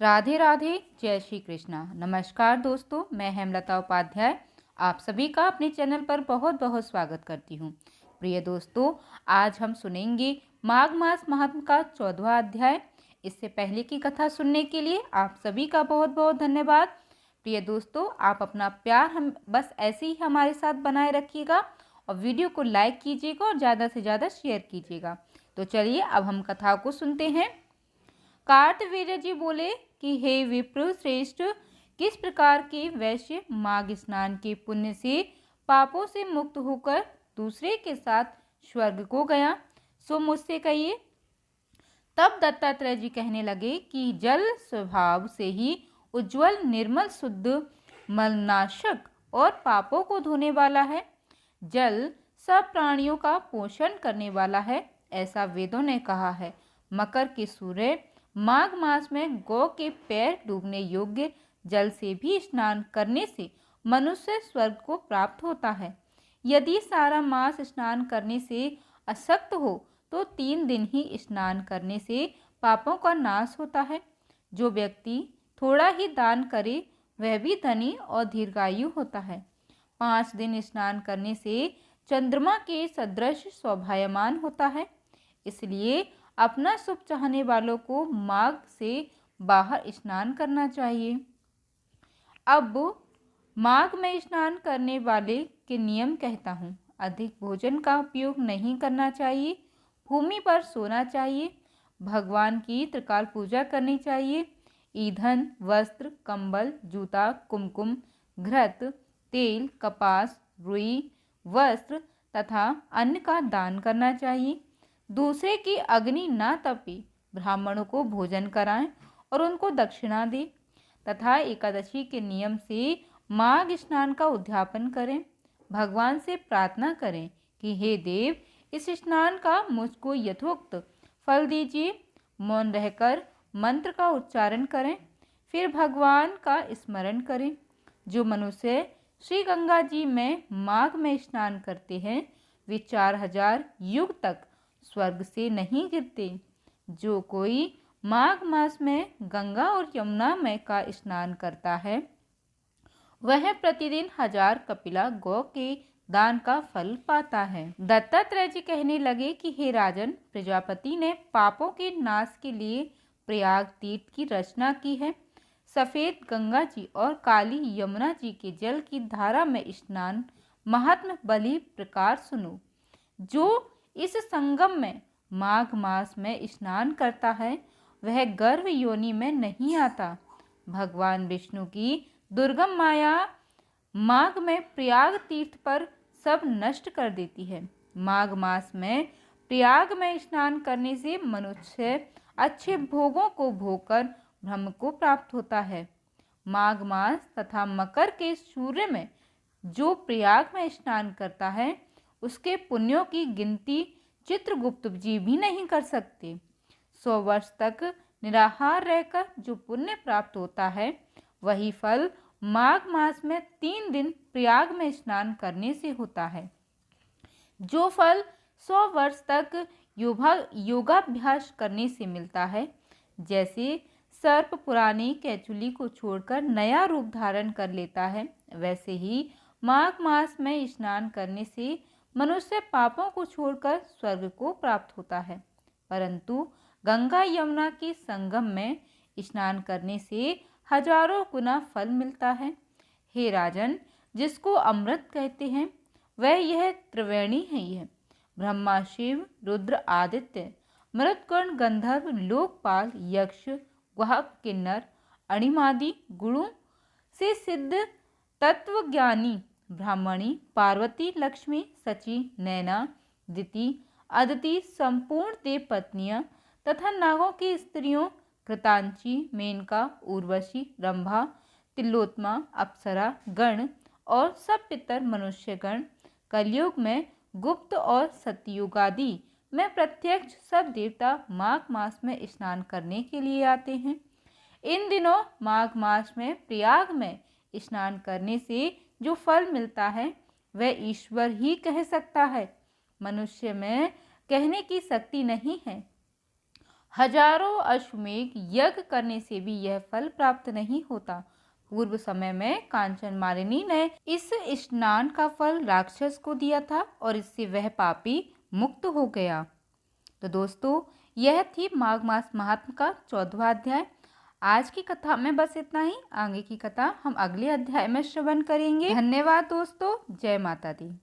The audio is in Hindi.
राधे राधे, जय श्री कृष्णा। नमस्कार दोस्तों, मैं हेमलता उपाध्याय आप सभी का अपने चैनल पर बहुत बहुत स्वागत करती हूँ। प्रिय दोस्तों, आज हम सुनेंगे माघ मास महात्म का 14वां अध्याय। इससे पहले की कथा सुनने के लिए आप सभी का बहुत बहुत धन्यवाद। प्रिय दोस्तों, आप अपना प्यार हम बस ऐसे ही हमारे साथ बनाए रखिएगा और वीडियो को लाइक कीजिएगा और ज़्यादा से ज़्यादा शेयर कीजिएगा। तो चलिए अब हम कथा को सुनते हैं। कार्तवीर्य जी बोले कि हे विप्र श्रेष्ठ, किस प्रकार के वैश्य माघ स्नान के पुण्य से पापों से मुक्त होकर दूसरे के साथ स्वर्ग को गया, सो मुझसे कहिए। तब दत्तात्रेय जी कहने लगे कि जल स्वभाव से ही उज्जवल, निर्मल, शुद्ध, मलनाशक और पापों को धोने वाला है। जल सब प्राणियों का पोषण करने वाला है, ऐसा वेदों ने कहा है। मकर के सूर्य माघ मास में गौ के पैर डूबने योग्य जल से भी स्नान करने से मनुष्य स्वर्ग को प्राप्त होता है। यदि सारा मास स्नान करने से अशक्त हो तो 3 दिन ही स्नान करने से पापों का नाश होता है। जो व्यक्ति थोड़ा ही दान करे वह भी धनी और दीर्घायु होता है। 5 दिन स्नान करने से चंद्रमा के सदृश शोभायमान होता है। इसलिए अपना शुभ चाहने वालों को माघ से बाहर स्नान करना चाहिए। अब माघ में स्नान करने वाले के नियम कहता हूँ। अधिक भोजन का उपयोग नहीं करना चाहिए। भूमि पर सोना चाहिए। भगवान की त्रिकाल पूजा करनी चाहिए। ईंधन, वस्त्र, कंबल, जूता, कुमकुम, घृत, तेल, कपास, रुई, वस्त्र तथा अन्न का दान करना चाहिए। दूसरे की अग्नि न तपे ब्राह्मणों को भोजन कराएं और उनको दक्षिणा दें तथा एकादशी के नियम से माघ स्नान का उद्यापन करें। भगवान से प्रार्थना करें कि हे देव, इस स्नान का मुझको यथोक्त फल दीजिए। मौन रहकर मंत्र का उच्चारण करें, फिर भगवान का स्मरण करें। जो मनुष्य श्री गंगा जी में माघ में स्नान करते हैं वे 4000 युग तक स्वर्ग से नहीं गिरते। जो कोई माघ मास में गंगा और यमुना में का स्नान करता है वह प्रतिदिन 1000 कपिला गौ के दान का फल पाता है। दत्तात्रेय जी कहने लगे कि हे राजन, प्रजापति ने पापों के नाश के लिए प्रयाग तीर्थ की रचना की है। सफेद गंगा जी और काली यमुना जी के जल की धारा में स्नान महात्म बलि प्रकार सुनो। जो इस संगम में माघ मास में स्नान करता है वह गर्भ योनि में नहीं आता। भगवान विष्णु की दुर्गम माया माघ में प्रयाग तीर्थ पर सब नष्ट कर देती है। माघ मास में प्रयाग में स्नान करने से मनुष्य अच्छे भोगों को भोगकर ब्रह्म को प्राप्त होता है। माघ मास तथा मकर के सूर्य में जो प्रयाग में स्नान करता है उसके पुण्यों की गिनती चित्रगुप्त जी भी नहीं कर सकते। 100 वर्ष तक निराहार रहकर जो पुण्य प्राप्त होता है वही फल माघ मास में 3 दिन प्रयाग में स्नान करने से होता है। जो फल 100 वर्ष तक योगाभ्यास करने से मिलता है, जैसे सर्प पुरानी कैचुली को छोड़कर नया रूप धारण कर लेता है, वैसे ही माघ मास में स्नान करने से मनुष्य पापों को छोड़कर स्वर्ग को प्राप्त होता है। परंतु गंगा यमुना के संगम में स्नान करने से हजारों गुना फल मिलता है। हे राजन, जिसको अमृत कहते हैं वह यह त्रिवेणी है। यह ब्रह्मा, शिव, रुद्र, आदित्य, मरुत्कर्ण, गंधर्व, लोकपाल, यक्ष, वाहक, किन्नर, अणिमादि गुणों से सिद्ध तत्वज्ञानी ब्राह्मणी, पार्वती, लक्ष्मी, सची, नैना, दिति, अदिति, संपूर्ण देव पत्नियां तथा नागों की स्त्रियों कृतांची, मेनका, उर्वशी, रंभा, तिलोत्मा, अप्सरा गण और सब पितर मनुष्यगण कलयुग में गुप्त और सतयुग आदि में प्रत्यक्ष सब देवता माघ मास में स्नान करने के लिए आते हैं। इन दिनों माघ मास में प्रयाग में स्नान करने से जो फल मिलता है वह ईश्वर ही कह सकता है। मनुष्य में कहने की शक्ति नहीं है। हजारों अश्वमेध यज्ञ करने से भी यह फल प्राप्त नहीं होता। पूर्व समय में कांचन मालिनी ने इस स्नान का फल राक्षस को दिया था और इससे वह पापी मुक्त हो गया। तो दोस्तों, यह थी माघ मास महात्म का 14वां अध्याय। आज की कथा में बस इतना ही। आगे की कथा हम अगले अध्याय में श्रवण करेंगे। धन्यवाद दोस्तों। जय माता दी।